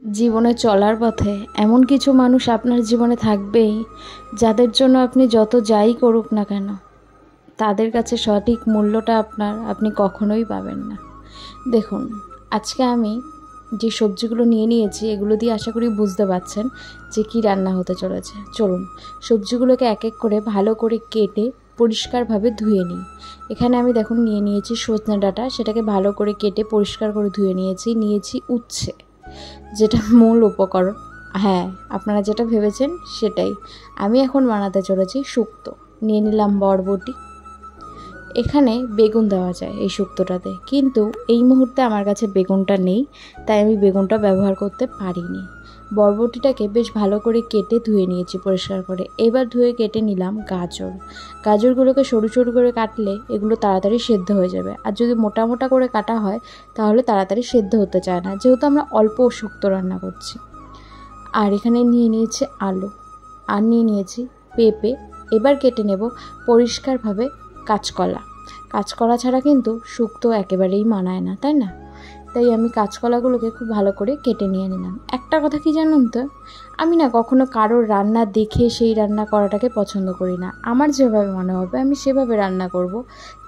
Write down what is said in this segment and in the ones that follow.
জীবনে চলার পথে এমন কিছু মানুষ আপনার জীবনে থাকবেই যাদের জন্য আপনি যত যাই করুক না কেন তাদের কাছে সঠিক মূল্যটা আপনি কখনোই পাবেন না। দেখুন, আজকে আমি যে সবজিগুলো নিয়ে নিয়েছি এগুলো দিয়ে আশা করি বুঝতে পারছেন যে কি রান্না হতে চলেছে। চলুন সবজিগুলোকে এক এক করে ভালো করে কেটে পরিষ্কারভাবে ধুয়ে নিই। এখানে আমি দেখুন নিয়ে নিয়েছি সজনে ডাঁটা, সেটাকে ভালো করে কেটে পরিষ্কার করে ধুয়ে নিয়েছি উচ্ছে, যেটা মূল উপকরণ। হ্যাঁ, আপনারা যেটা ভেবেছেন সেটাই। আমি এখন বানাতে চলেছি শুক্তো। নিয়ে নিলাম বরবটি। এখানে বেগুন দেওয়া যায় এই শুক্তোটাতে, কিন্তু এই মুহূর্তে আমার কাছে বেগুনটা নেই, তাই আমি বেগুনটা ব্যবহার করতে পারিনি। বরবটিটাকে বেশ ভালো করে কেটে ধুয়ে নিয়েছি পরিষ্কার করে। এবার ধুয়ে কেটে নিলাম গাজরগুলোকে সরু সরু করে কাটলে এগুলো তাড়াতাড়ি সেদ্ধ হয়ে যাবে, আর যদি মোটা মোটা করে কাটা হয় তাহলে তাড়াতাড়ি সেদ্ধ হতে চায় না, যেহেতু আমরা অল্প শুক্তো রান্না করছি। আর এখানে নিয়ে নিয়েছি আলু, আর নিয়ে নিয়েছি পেঁপে। এবার কেটে নেব পরিষ্কারভাবে কাঁচকলা ছাড়া কিন্তু শুক্তো একেবারেই মানায় না, তাই না? তাই আমি কাঁচকলাগুলোকে খুব ভালো করে কেটে নিয়ে নিলাম। একটা কথা কি জানুন তো, আমি না কখনো কারোর রান্না দেখে সেই রান্না করাটাকে পছন্দ করি না। আমার যেভাবে মনে হবে আমি সেভাবে রান্না করব।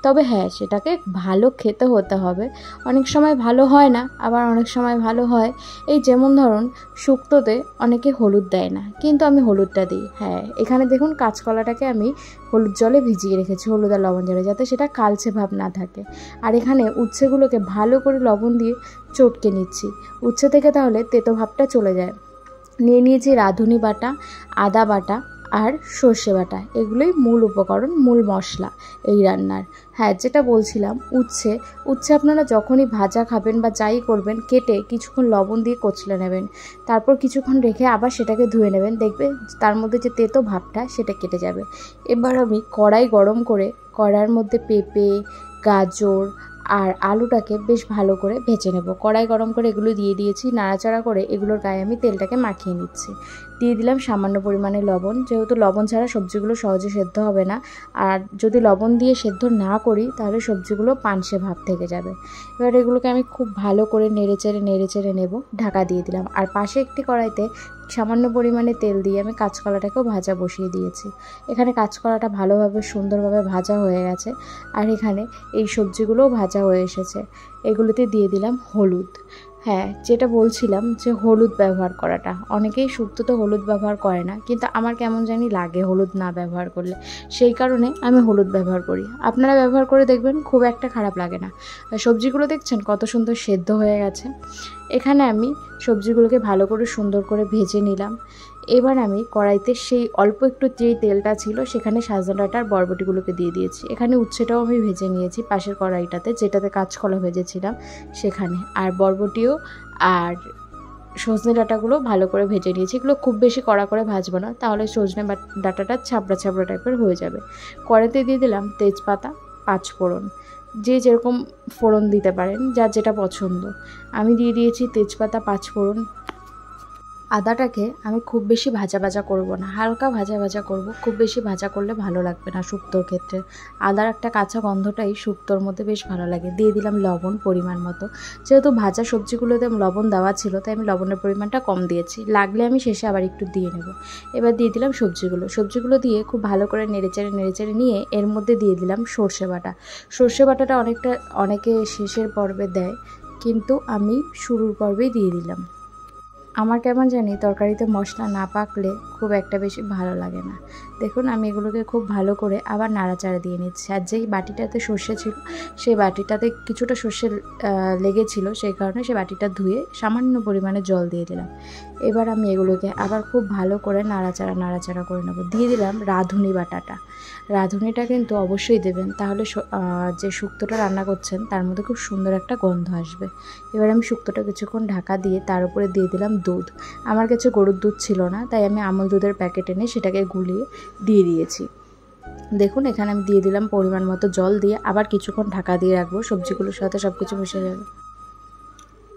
তবে হ্যাঁ, সেটাকে ভালো খেতে হতে হবে। অনেক সময় ভালো হয় না, আবার অনেক সময় ভালো হয়। এই যেমন ধরুন শুক্তোতে অনেকে হলুদ দেয় না, কিন্তু আমি হলুদটা দিই। হ্যাঁ, এখানে দেখুন কাঁচকলাটাকে আমি হলুদ জলে ভিজিয়ে রেখেছি, হলুদ আর লবণ জলে, যাতে সেটা কালচে ভাব না থাকে। আর এখানে উচ্ছেগুলোকে ভালো করে লবণ দিয়ে চটকে নিচ্ছি উচ্ছে থেকে, তাহলে তেতো ভাবটা চলে যায়। নিয়ে নিয়েছি রাঁধুনি বাটা, আদা বাটা আর সর্ষে বাটা। এগুলোই মূল উপকরণ, মূল মশলা এই রান্নার। হ্যাঁ, যেটা বলছিলাম, উচ্ছে আপনারা যখনই ভাজা খাবেন বা যাই করবেন, কেটে কিছুক্ষণ লবণ দিয়ে কচলে নেবেন, তারপর কিছুক্ষণ রেখে আবার সেটাকে ধুয়ে নেবেন। দেখবে তার মধ্যে যে তেতো ভাবটা সেটা কেটে যাবে। এবার আমি কড়াই গরম করে কড়াইয়ের মধ্যে পেঁপে, গাজর আর আলুটাকে বেশ ভালো করে ভেজে নেব। কড়াই গরম করে এগুলো দিয়ে দিয়েছি, নাড়াচাড়া করে এগুলোর গায়ে আমি তেলটাকে মাখিয়ে নিচ্ছি। দিয়ে দিলাম সামান্য পরিমাণে লবণ, যেহেতু লবণ ছাড়া সবজিগুলো সহজে সেদ্ধ হবে না, আর যদি লবণ দিয়ে সেদ্ধ না করি তাহলে সবজিগুলো পানসে ভাব থেকে যাবে। এবার এগুলোকে আমি খুব ভালো করে নেড়ে চেড়ে নেব। ঢাকা দিয়ে দিলাম। আর পাশে একটি কড়াইতে সামান্য পরিমাণে তেল দিয়ে আমি কাঁচকলাটাকেও ভাজা বসিয়ে দিয়েছি। এখানে কাঁচকলাটা ভালোভাবে সুন্দরভাবে ভাজা হয়ে গেছে, আর এখানে এই সবজিগুলোও ভাজা হয়ে এসেছে। এগুলোতে দিয়ে দিলাম হলুদ। হ্যাঁ, যেটা বলছিলাম যে হলুদ ব্যবহার করাটা, অনেকেই শুক্তোতে হলুদ ব্যবহার করে না, কিন্তু আমার কেমন জানি লাগে হলুদ না ব্যবহার করলে, সেই কারণে আমি হলুদ ব্যবহার করি। আপনারা ব্যবহার করে দেখবেন, খুব একটা খারাপ লাগে না। সবজিগুলো দেখছেন কত সুন্দর সেদ্ধ হয়ে গেছে। এখানে আমি সবজিগুলোকে ভালো করে সুন্দর করে ভেজে নিলাম। এবার আমি কড়াইতে সেই অল্প একটু যেই তেলটা ছিল সেখানে সজনে ডাঁটা আর বরবটিগুলোকে দিয়ে দিয়েছি। এখানে উচ্ছেটাও আমি ভেজে নিয়েছি পাশের কড়াইটাতে, যেটাতে কাঁচকলা ভেজেছিলাম সেখানে, আর বরবটিও আর সজনে ডাঁটাগুলো ভালো করে ভেজে নিয়েছি। এগুলো খুব বেশি কড়া করে ভাজবো না, তাহলে সজনে ডাঁটাটা ছাবড়া ছাবড়া টাইপের হয়ে যাবে। কড়াইতে দিয়ে দিলাম তেজপাতা, পাঁচফোড়ন, যে যেরকম ফোড়ন দিতে পারেন, যার যেটা পছন্দ। আমি দিয়ে দিয়েছি তেজপাতা, পাঁচফোড়ন। আদাটাকে আমি খুব বেশি ভাজা করব না, হালকা ভাজা করব। খুব বেশি ভাজা করলে ভালো লাগবে না শুক্তোর ক্ষেত্রে। আদার একটা কাঁচা গন্ধটাই শুক্তোর মধ্যে বেশ ভালো লাগে। দিয়ে দিলাম লবণ পরিমাণ মতো, যেহেতু ভাজা সবজিগুলোতে লবণ দেওয়া ছিল তাই আমি লবণের পরিমাণটা কম দিয়েছি, লাগলে আমি শেষে আবার একটু দিয়ে নেব। এবার দিয়ে দিলাম সবজিগুলো দিয়ে খুব ভালো করে নেড়েচেড়ে নিয়ে এর মধ্যে দিয়ে দিলাম সর্ষে বাটাটা অনেকে শেষের পর্বে দেয়, কিন্তু আমি শুরুর পর্বেই দিয়ে দিলাম। আমার কেমন জানি তরকারিতে মশলা না পাকলে খুব একটা বেশি ভালো লাগে না। দেখুন আমি এগুলোকে খুব ভালো করে আবার নাড়াচাড়া দিয়ে নিচ্ছি। আর যেই বাটিটাতে সর্ষে ছিল সেই বাটিটাতে কিছুটা সর্ষে লেগেছিল, সেই কারণে সেই বাটিটা ধুয়ে সামান্য পরিমাণে জল দিয়ে দিলাম। এবার আমি এগুলোকে আবার খুব ভালো করে নাড়াচাড়া করে নেব। দিয়ে দিলাম রাঁধুনিটা কিন্তু অবশ্যই দেবেন, তাহলে যে শুক্তোটা রান্না করছেন তার মধ্যে খুব সুন্দর একটা গন্ধ আসবে। এবার আমি শুক্তোটা কিছুক্ষণ ঢাকা দিয়ে তার উপরে দিয়ে দিলাম দুধ। আমার কাছে গরুর দুধ ছিল না, তাই আমি আমুল দুধের প্যাকেট এনে সেটাকে গুলিয়ে দিয়ে দিয়েছি। দেখুন এখানে আমি দিয়ে দিলাম পরিমাণ মতো জল, দিয়ে আবার কিছুক্ষণ ঢাকা দিয়ে রাখবো, সবজিগুলোর সাথে সব কিছু মিশে যাবে।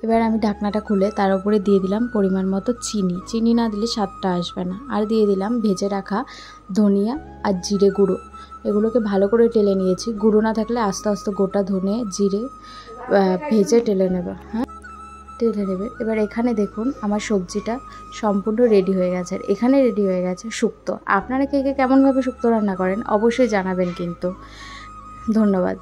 এবার আমি ঢাকনাটা খুলে তার উপরে দিয়ে দিলাম পরিমাণ মতো চিনি না দিলে স্বাদটা আসবে না। আর দিয়ে দিলাম ভেজে রাখা ধনিয়া আর জিরে গুঁড়ো। এগুলোকে ভালো করে টেলে নিয়েছি, গুঁড়ো না থাকলে আস্তে আস্তে গোটা ধনে জিরে ভেজে টেলে নেবে। হ্যাঁ, ঢেলে নেবেন। এবার এখানে দেখুন আমার সবজিটা সম্পূর্ণ রেডি হয়ে গেছে, আর এখানে রেডি হয়ে গেছে শুক্তো। আপনারা কে কে কেমনভাবে শুক্তো রান্না করেন অবশ্যই জানাবেন কিন্তু। ধন্যবাদ।